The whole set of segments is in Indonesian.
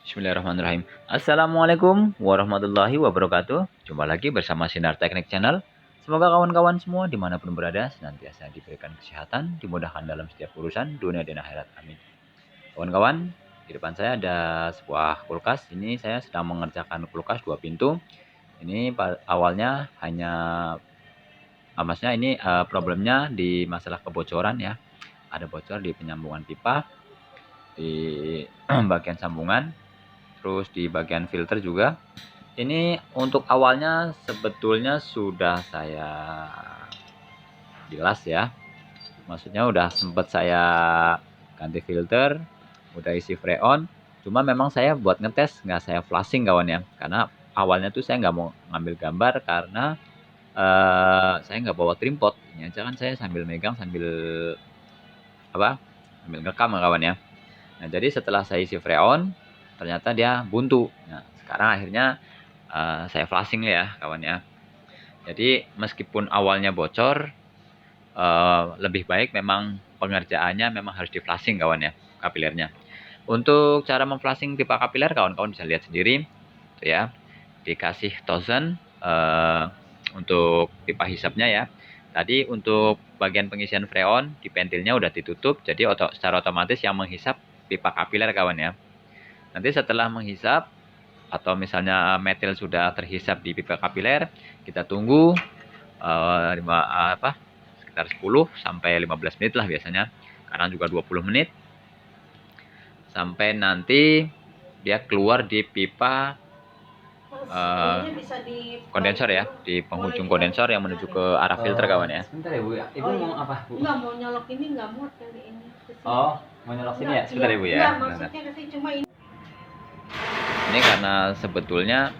Bismillahirrahmanirrahim. Assalamualaikum warahmatullahi wabarakatuh. Jumpa lagi bersama Sinar Teknik Channel. Semoga kawan-kawan semua dimanapun berada senantiasa diberikan kesehatan, dimudahkan dalam setiap urusan dunia dan akhirat. Amin. Kawan-kawan, di depan saya ada sebuah kulkas. Ini saya sedang mengerjakan kulkas 2 pintu. Ini awalnya hanya maksudnya ini problemnya di masalah kebocoran ya. Ada bocor di penyambungan pipa di bagian sambungan, terus di bagian filter juga. Ini untuk awalnya sebetulnya sudah saya bilas ya, maksudnya udah sempet saya ganti filter, udah isi freon. Cuma memang saya buat ngetes nggak saya flashing kawan ya, karena awalnya tuh saya nggak mau ngambil gambar karena saya nggak bawa tripod. Ini aja kan saya sambil megang sambil sambil ngerekam ya kawan ya. Nah, jadi setelah saya isi freon, ternyata dia buntu. Nah, sekarang akhirnya saya flashing ya kawan ya. Jadi meskipun awalnya bocor, lebih baik memang pengerjaannya memang harus di flashing kawan ya, kapilernya. Untuk cara memflashing pipa kapiler kawan-kawan bisa lihat sendiri, tuh ya. Dikasih tozen untuk pipa hisapnya ya. Tadi untuk bagian pengisian freon di pentilnya udah ditutup, jadi secara otomatis yang menghisap pipa kapiler kawan ya. Nanti setelah menghisap atau misalnya metil sudah terhisap di pipa kapiler, kita tunggu sekitar 10 sampai 15 menit lah biasanya. Kadang juga 20 menit. Sampai nanti dia keluar di pipa kondensor ya, di penghujung kondensor yang menuju ke arah filter kawan ya. Sebentar ya Bu ya. Ibu mau apa Bu? Enggak mau nyolok ini, enggak muat kali ini. Oh, mau nyolok sini ya? Sebentar ya Bu ya. Enggak, maksudnya kasih cuma ini. Ini karena sebetulnya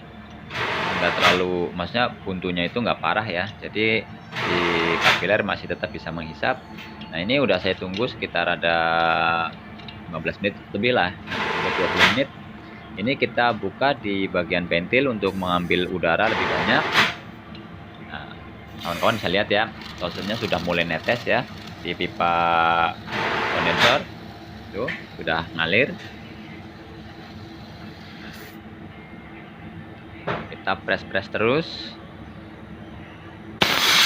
nggak terlalu, maksudnya buntunya itu nggak parah ya, jadi di kapiler masih tetap bisa menghisap. Nah, ini udah saya tunggu sekitar ada 15 menit lebih lah, 20 menit. Ini kita buka di bagian ventil untuk mengambil udara lebih banyak. Nah, kawan-kawan bisa lihat ya, tozennya sudah mulai netes ya di pipa kondensor. Tuh, sudah ngalir. Kita press terus.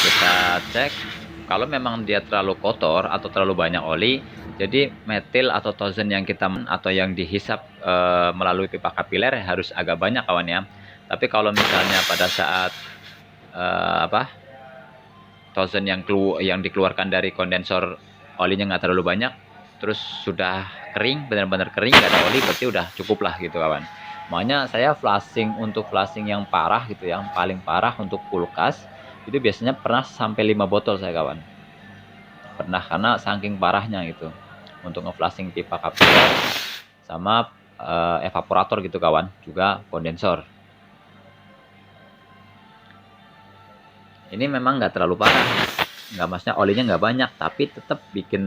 Kita cek. Kalau memang dia terlalu kotor atau terlalu banyak oli, jadi metil atau tozen yang kita atau yang dihisap melalui pipa kapiler harus agak banyak kawan ya. Tapi kalau misalnya pada saat tozen yang dikeluarkan dari kondensor olinya nggak terlalu banyak, terus sudah kering, benar-benar kering, nggak ada oli, berarti udah cukup lah gitu kawan. Makanya saya flashing, untuk flashing yang parah gitu, yang paling parah untuk kulkas itu biasanya pernah sampai 5 botol saya kawan. Pernah, karena saking parahnya gitu untuk ngeflashing pipa kapiler sama evaporator gitu kawan, juga kondensor. Ini memang nggak terlalu parah, nggak, maksudnya olinya nggak banyak, tapi tetap bikin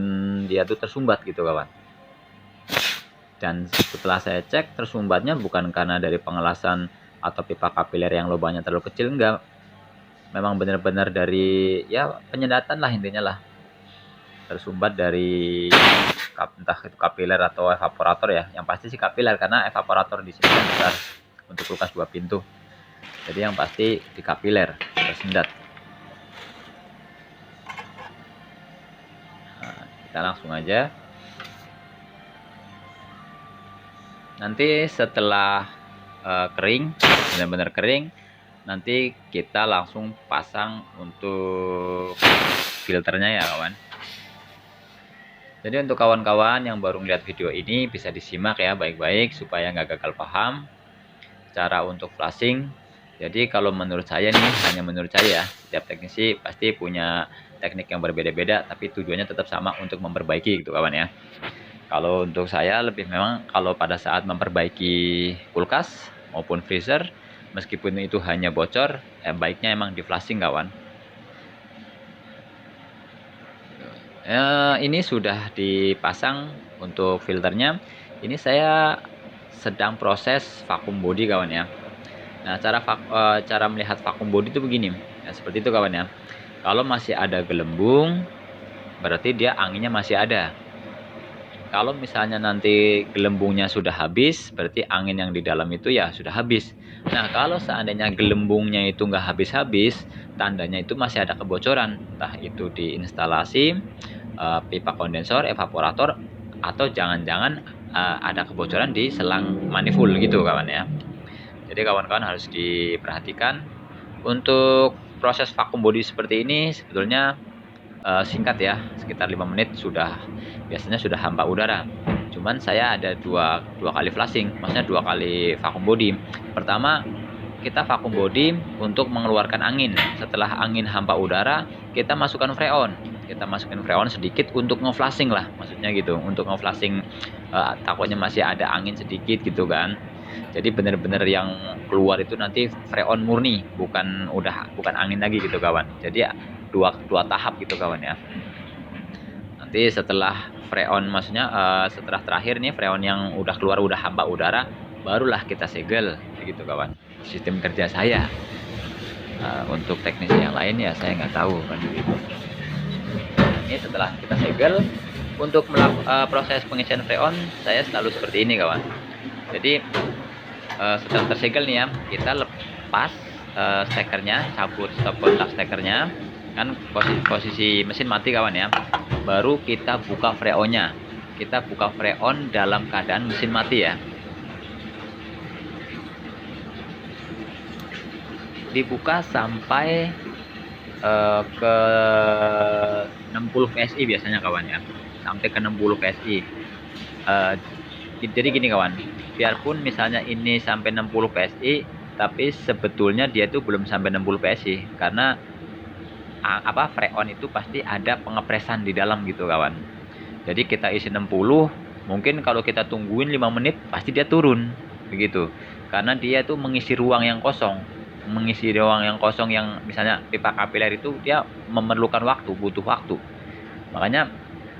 dia tuh tersumbat gitu kawan. Dan setelah saya cek, tersumbatnya bukan karena dari pengelasan atau pipa kapiler yang lubangnya terlalu kecil, enggak. Memang benar-benar dari ya penyedatan lah intinya lah. Tersumbat dari entah itu kapiler atau evaporator ya. Yang pasti sih kapiler, karena evaporator di sini kan besar untuk kulkas 2 pintu. Jadi yang pasti di kapiler tersendat. Nah, kita langsung aja. Nanti setelah kering, benar-benar kering, nanti kita langsung pasang untuk filternya ya kawan. Jadi untuk kawan-kawan yang baru melihat video ini bisa disimak ya baik-baik supaya nggak gagal paham cara untuk flashing. Jadi kalau menurut saya nih, hanya menurut saya ya, setiap teknisi pasti punya teknik yang berbeda-beda, tapi tujuannya tetap sama, untuk memperbaiki gitu kawan ya. Kalau untuk saya lebih memang kalau pada saat memperbaiki kulkas maupun freezer, meskipun itu hanya bocor, baiknya emang di flashing kawan. Ini sudah dipasang untuk filternya. Ini saya sedang proses vakum body kawan ya. Nah, cara melihat vakum body itu begini ya, seperti itu kawan ya. Kalau masih ada gelembung, berarti dia anginnya masih ada. kalau misalnya nanti gelembungnya sudah habis, berarti angin yang di dalam itu ya sudah habis. Nah, kalau seandainya gelembungnya itu nggak habis-habis, tandanya itu masih ada kebocoran. Entah itu di instalasi, pipa kondensor, evaporator, atau jangan-jangan ada kebocoran di selang manifold gitu kawan ya. Jadi kawan-kawan harus diperhatikan. Untuk proses vakum body seperti ini sebetulnya singkat ya, sekitar 5 menit biasanya sudah hampa udara. Cuman saya ada dua kali flushing, maksudnya 2 kali vakum body. Pertama, kita vakum body untuk mengeluarkan angin. Setelah angin hampa udara, kita masukkan freon. Kita masukin freon sedikit untuk ngeflushing lah, maksudnya gitu. Untuk ngeflushing takutnya masih ada angin sedikit gitu kan. Jadi benar-benar yang keluar itu nanti freon murni, bukan angin lagi gitu kawan. Jadi dua tahap gitu kawan ya. Nanti setelah freon, maksudnya setelah terakhir nih freon yang udah keluar udah hampa udara, barulah kita segel gitu kawan. Sistem kerja saya. Untuk teknisi yang lain ya saya nggak tahu kan gitu. Ini setelah kita segel, untuk proses pengisian freon saya selalu seperti ini kawan. Jadi setelah tersegel nih ya, kita lepas stekernya, cabut stop kontak stekernya, kan posisi mesin mati kawan ya. Baru kita buka freonnya. Kita buka freon dalam keadaan mesin mati ya. Dibuka sampai ke 60 PSI biasanya kawan ya. Sampai ke 60 PSI. Jadi gini kawan, biarpun misalnya ini sampai 60 PSI, tapi sebetulnya dia itu belum sampai 60 PSI karena freon itu pasti ada pengepresan di dalam gitu kawan. Jadi kita isi 60, mungkin kalau kita tungguin 5 menit pasti dia turun begitu. Karena dia itu mengisi ruang yang kosong. Mengisi ruang yang kosong yang misalnya pipa kapiler itu dia memerlukan waktu, butuh waktu. Makanya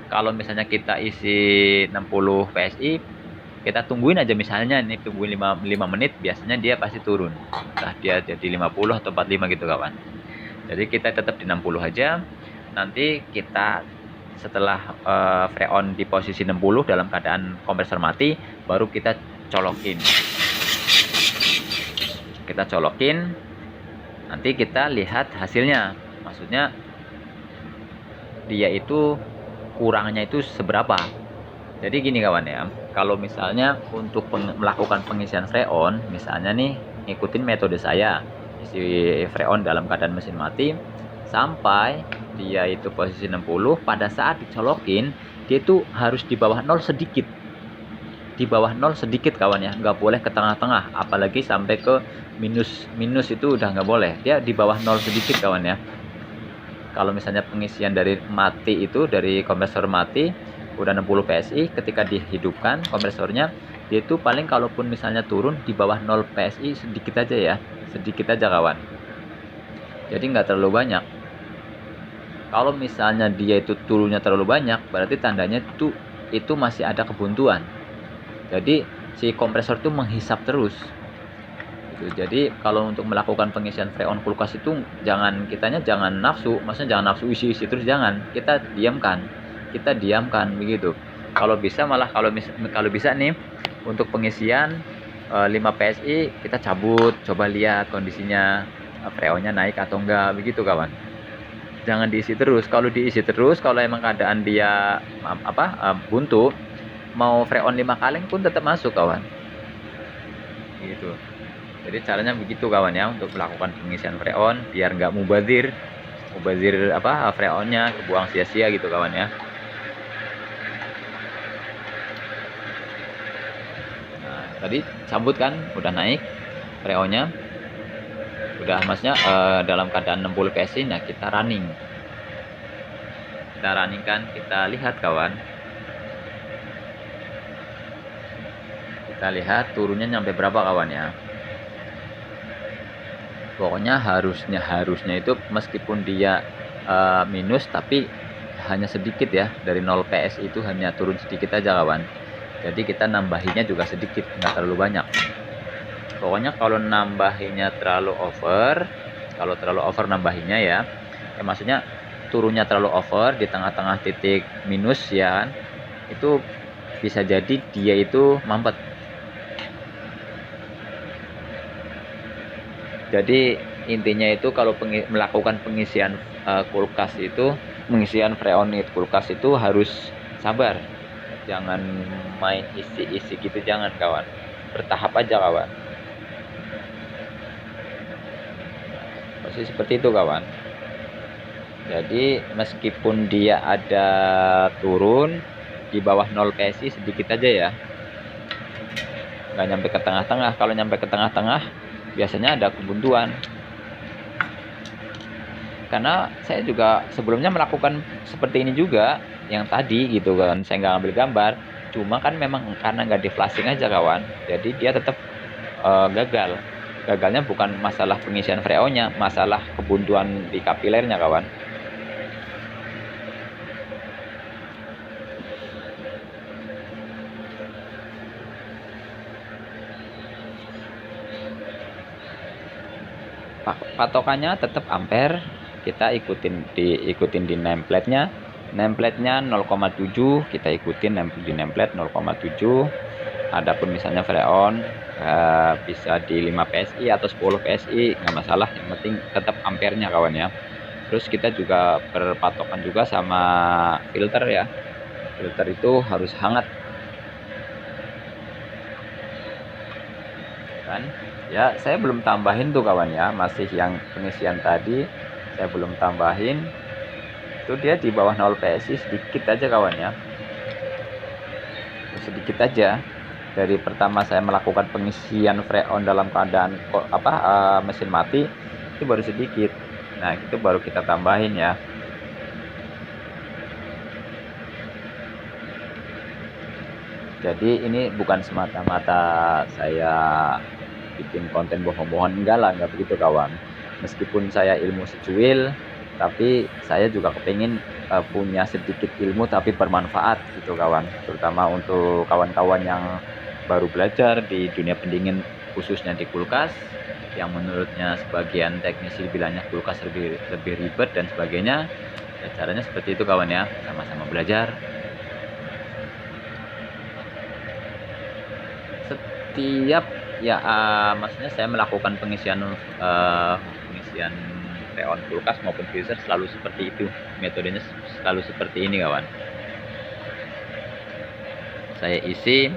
kalau misalnya kita isi 60 PSI, kita tungguin aja misalnya ini tungguin 5 menit, biasanya dia pasti turun. Entah dia jadi 50 atau 45 gitu kawan. Jadi kita tetap di 60 aja. Nanti kita setelah freon di posisi 60 dalam keadaan kompresor mati, baru kita colokin. Kita colokin, nanti kita lihat hasilnya. Maksudnya dia itu kurangnya itu seberapa. Jadi gini kawan ya, kalau misalnya untuk melakukan pengisian freon, misalnya nih ngikutin metode saya, isi freon dalam keadaan mesin mati sampai dia itu posisi 60, pada saat dicolokin dia itu harus di bawah 0 sedikit. Di bawah 0 sedikit kawan ya, nggak boleh ke tengah-tengah, apalagi sampai ke minus itu udah nggak boleh. Dia di bawah 0 sedikit kawan ya. Kalau misalnya pengisian dari mati itu, dari kompresor mati udah 60 PSI, ketika dihidupkan kompresornya, dia itu paling kalaupun misalnya turun di bawah 0 PSI sedikit aja ya, sedikit aja kawan. Jadi nggak terlalu banyak. Kalau misalnya dia itu turunnya terlalu banyak, berarti tandanya itu masih ada kebuntuan. Jadi si kompresor itu menghisap terus. Jadi kalau untuk melakukan pengisian freon kulkas itu jangan nafsu, maksudnya jangan nafsu isi terus, jangan. Kita diamkan begitu. Kalau bisa malah kalau bisa nih untuk pengisian 5 PSI kita cabut, coba lihat kondisinya freonnya naik atau enggak begitu kawan. Jangan diisi terus. Kalau diisi terus, kalau emang keadaan dia buntu, mau freon 5 kaleng pun tetap masuk kawan. Gitu. Jadi caranya begitu kawan ya, untuk melakukan pengisian freon biar nggak mubazir freonnya kebuang sia-sia gitu kawan ya. Nah, tadi cabut kan udah naik freonnya, udah maksudnya dalam keadaan 60 PSI. Nah kita running kan, kita lihat kawan, kita lihat turunnya nyampe berapa kawan ya. Pokoknya harusnya itu meskipun dia minus, tapi hanya sedikit ya, dari 0 PS itu hanya turun sedikit aja kawan. Jadi kita nambahinnya juga sedikit, nggak terlalu banyak. Pokoknya kalau nambahinnya terlalu over, nambahinnya ya, maksudnya turunnya terlalu over di tengah-tengah titik minus ya, itu bisa jadi dia itu mampet. Jadi intinya itu kalau melakukan pengisian kulkas itu, pengisian freon kulkas itu harus sabar. Jangan main isi-isi gitu, jangan kawan. Bertahap aja kawan. Posisi seperti itu kawan. Jadi meskipun dia ada turun di bawah 0 PSI sedikit aja ya, nggak nyampe ke tengah-tengah. Kalau nyampe ke tengah-tengah biasanya ada kebuntuan. Karena saya juga sebelumnya melakukan seperti ini juga yang tadi gitu kan, saya nggak ambil gambar, cuma kan memang karena nggak di flashing aja kawan, jadi dia tetap gagal. Gagalnya bukan masalah pengisian freonnya, masalah kebuntuan di kapilernya kawan. Patokannya tetap ampere, kita ikutin di nameplate-nya. Nameplate-nya 0,7, kita ikutin di nameplate 0,7. Adapun misalnya freon bisa di 5 PSI atau 10 PSI nggak masalah, yang penting tetap ampernya kawan ya. Terus kita juga berpatokan juga sama filter ya, filter itu harus hangat kan ya. Saya belum tambahin tuh kawan ya, masih yang pengisian tadi saya belum tambahin. Itu dia di bawah 0 PSI sedikit aja kawan ya, sedikit aja. Dari pertama saya melakukan pengisian freon dalam keadaan mesin mati itu baru sedikit. Nah itu baru kita tambahin ya. Jadi ini bukan semata-mata saya bikin konten bohong-bohongan, enggak lah, enggak begitu kawan. Meskipun saya ilmu secuil, tapi saya juga kepingin punya sedikit ilmu tapi bermanfaat gitu kawan. Terutama untuk kawan-kawan yang baru belajar di dunia pendingin, khususnya di kulkas, yang menurutnya sebagian teknisi bilangnya kulkas lebih ribet dan sebagainya. Ya, caranya seperti itu kawan ya, sama-sama belajar. Setiap ya maksudnya saya melakukan pengisian freon kulkas maupun freezer selalu seperti itu, metodenya selalu seperti ini kawan. Saya isi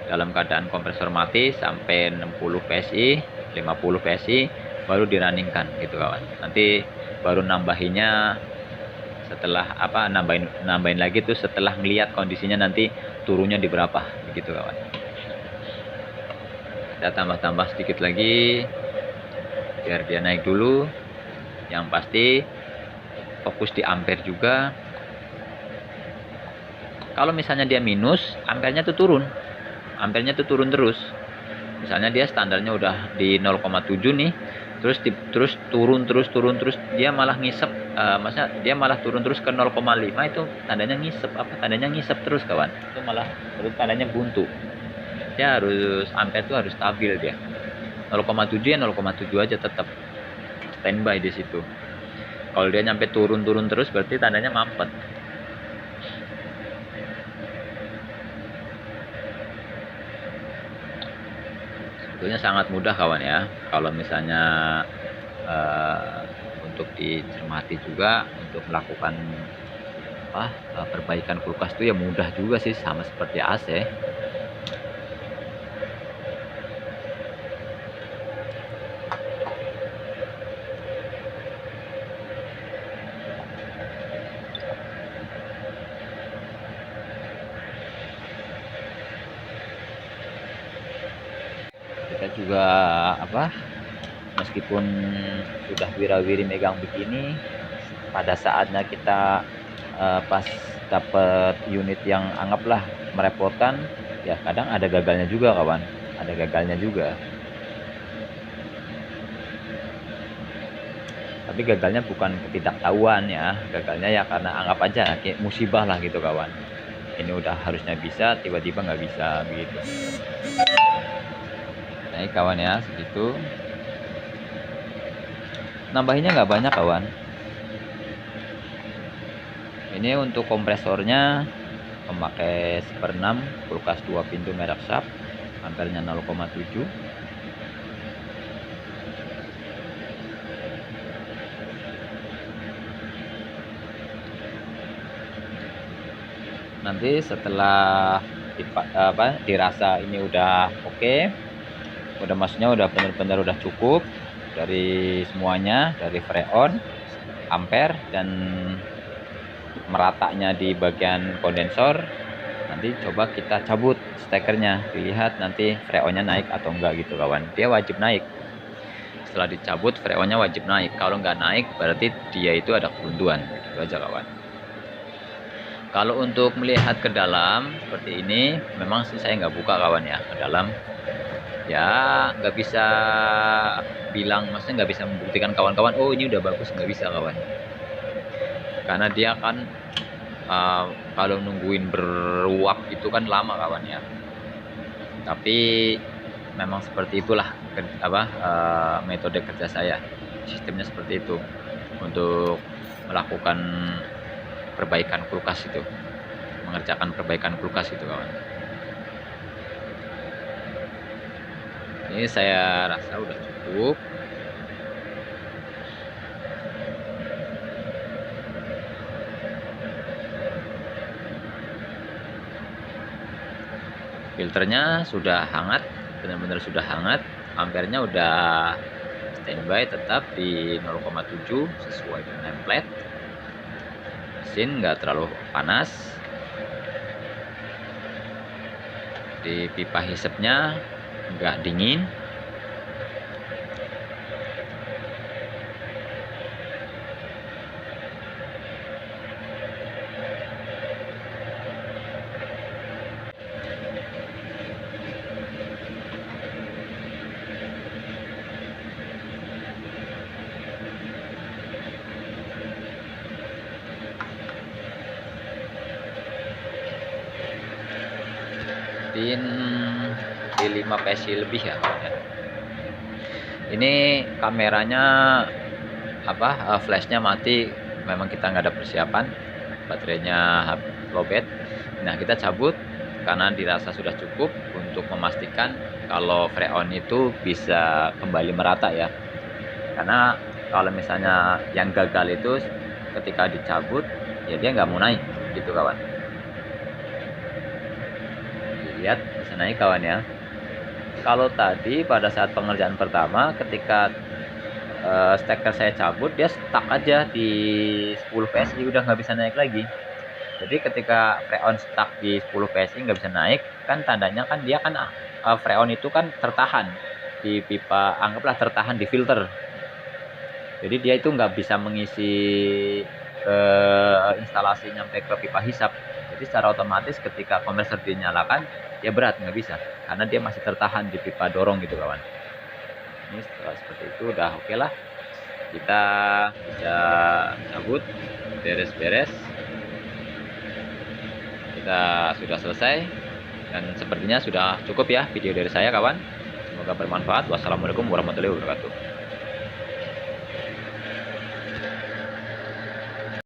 dalam keadaan kompresor mati sampai 60 PSI 50 PSI baru dirunningkan gitu kawan. Nanti baru nambahinnya setelah nambahin lagi tuh setelah ngelihat kondisinya nanti turunnya di berapa begitu kawan. Kita tambah sedikit lagi biar dia naik dulu. Yang pasti fokus di ampere juga. Kalau misalnya dia minus, ampernya tuh turun. Ampernya tuh turun terus. Misalnya dia standarnya udah di 0,7 nih, terus turun terus, dia malah ngisep, maksudnya dia malah turun terus ke 0,5, itu tandanya ngisep, tandanya ngisep terus kawan. Itu malah tandanya buntu. Dia harus ampere tuh harus stabil dia. 0,7 ya 0,7 aja, tetap standby di situ. Kalau dia nyampe turun terus berarti tandanya mampet. Sebetulnya sangat mudah kawan ya. Kalau misalnya untuk dicermati juga untuk melakukan perbaikan kulkas itu ya mudah juga sih, sama seperti AC. Kita juga meskipun sudah wirawiri megang begini, pada saatnya kita pas dapat unit yang anggaplah merepotkan, ya kadang ada gagalnya juga kawan, ada gagalnya juga. Tapi gagalnya bukan ketidaktahuan ya, gagalnya ya karena anggap aja kayak musibah lah gitu kawan. Ini udah harusnya bisa, tiba-tiba nggak bisa begitu. Naik kawan ya, segitu. Nambahinnya nggak banyak kawan. Ini untuk kompresornya pemakai 1/6, kulkas 2 pintu merek Sharp, ampernya 0,7. Nanti setelah dirasa ini udah oke, udah maksudnya udah benar-benar udah cukup dari semuanya, dari freon, ampere, dan meratanya di bagian kondensor. Nanti coba kita cabut stekernya, dilihat nanti freonnya naik atau enggak gitu kawan. Dia wajib naik. Setelah dicabut freonnya wajib naik. Kalau nggak naik berarti dia itu ada kebuntuan. Gitu aja kawan. Kalau untuk melihat ke dalam seperti ini, memang sih saya nggak buka kawan ya ke dalam. Ya nggak bisa bilang, maksudnya nggak bisa membuktikan kawan-kawan, oh ini udah bagus, nggak bisa kawan. Karena dia kan kalau nungguin beruap itu kan lama kawan ya. Tapi memang seperti itulah metode kerja saya. Sistemnya seperti itu untuk melakukan perbaikan kulkas itu, mengerjakan perbaikan kulkas itu kawan. Ini saya rasa udah cukup. Filternya sudah hangat, benar-benar sudah hangat. Ampernya udah standby tetap di 0,7 sesuai dengan template. Mesin nggak terlalu panas. Di pipa hisapnya nggak dingin. Di 5 PSI lebih ya. Ini kameranya flashnya mati, memang kita nggak ada persiapan, baterainya lowbat. Nah kita cabut karena dirasa sudah cukup untuk memastikan kalau freon itu bisa kembali merata ya. Karena kalau misalnya yang gagal itu ketika dicabut ya dia nggak mau naik gitu kawan. Lihat bisa naik kawan ya. Kalau tadi pada saat pengerjaan pertama ketika steker saya cabut, dia stuck aja di 10 PSI, udah nggak bisa naik lagi. Jadi ketika freon stuck di 10 PSI nggak bisa naik, kan tandanya kan dia kan freon itu kan tertahan di pipa, anggaplah tertahan di filter. Jadi dia itu nggak bisa mengisi instalasi nyampe ke pipa hisap. Jadi secara otomatis ketika konverter dinyalakan, dia berat, nggak bisa, karena dia masih tertahan di pipa dorong gitu kawan. Ini setelah seperti itu udah oke lah, kita bisa cabut, beres-beres, kita sudah selesai, dan sepertinya sudah cukup ya video dari saya kawan. Semoga bermanfaat. Wassalamualaikum warahmatullahi wabarakatuh.